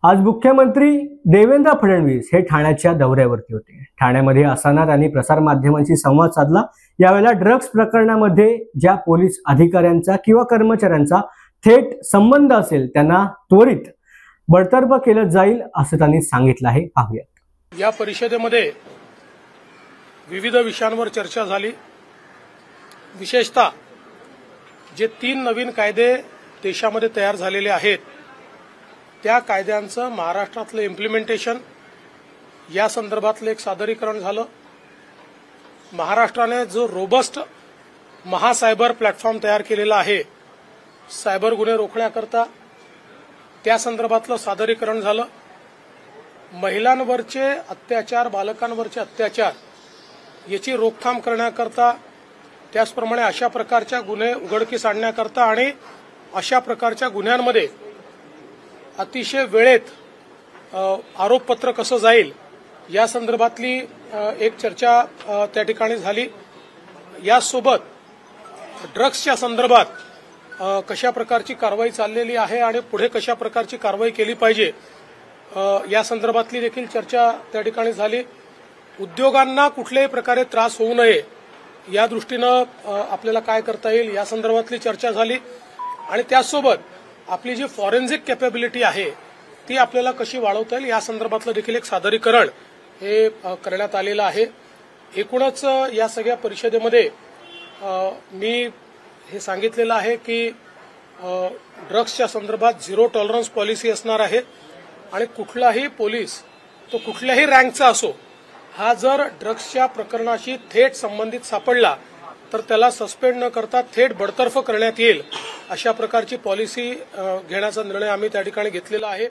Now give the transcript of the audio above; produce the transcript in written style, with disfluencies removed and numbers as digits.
आज मुख्यमंत्री देवेंद्र फडणवीस हे ठाण्याच्या दौऱ्यावरती होते। ठाण्यामध्ये असताना त्यांनी प्रसारमाध्यमांशी संवाद साधला। यावेळेला ड्रग्ज प्रकरणामध्ये ज्या पोलीस अधिकाऱ्यांचा किंवा कर्मचाऱ्यांचा थेट संबंध असेल त्यांना त्वरित बडतर्फ केलं जाईल असं त्यांनी सांगितलं आहे। पाहूयात। या परिषदेमध्ये विविध विषयांवर चर्चा झाली। विशेषतः जे 3 नवीन कायदे देशामध्ये तयार झालेले आहेत त्या कायद्यांचं महाराष्ट्रातलं इम्प्लिमेंटेशन या संदर्भातलं एक सादरीकरण झालं। महाराष्ट्राने जो रोबस्ट महासायबर प्लॅटफॉर्म तयार केलेला आहे सायबर गुन्हे रोखण्याकरता त्या संदर्भातलं सादरीकरण झालं। महिलांवरचे अत्याचार, बालकांवरचे अत्याचार याची रोकथाम करण्याकरता, त्याचप्रमाणे अशा प्रकारच्या गुन्हे उघडकीस आणण्याकरता आणि अशा प्रकारच्या गुन्ह्यांमध्ये अतिशय वेळेत आरोपपत्र कसं जाईल या संदर्भातली एक चर्चा त्या ठिकाणी झाली। यासोबत ड्रग्सच्या संदर्भात कशा प्रकारची कारवाई चाललेली आहे आणि पुढे कशा प्रकारची कारवाई केली पाहिजे या संदर्भातली देखील चर्चा त्या ठिकाणी झाली। उद्योगांना कुठल्याही प्रकारे त्रास होऊ नये या दृष्टीनं आपल्याला काय करता येईल या संदर्भातली चर्चा झाली आणि त्यासोबत आपली जी फॉरेन्सिक कॅपेबिलिटी आहे ती आपल्याला कशी वाढवता येईल या संदर्भातलं देखील एक सादरीकरण हे करण्यात आलेलं आहे। एकूणच या सगळ्या परिषदेमध्ये मी हे सांगितलेलं आहे की ड्रग्सच्या संदर्भात झिरो टॉलरन्स पॉलिसी असणार आहे आणि कुठलाही पोलीस तो कुठल्याही रँकचा असो हा जर ड्रग्सच्या प्रकरणाशी थेट संबंधित सापडला तर त्याला सस्पेंड न करता थेट बडतर्फ करण्यात येईल अशा प्रकारची पॉलिसी घेण्याचा निर्णय आम्ही त्या ठिकाणी घेतलेला आहे।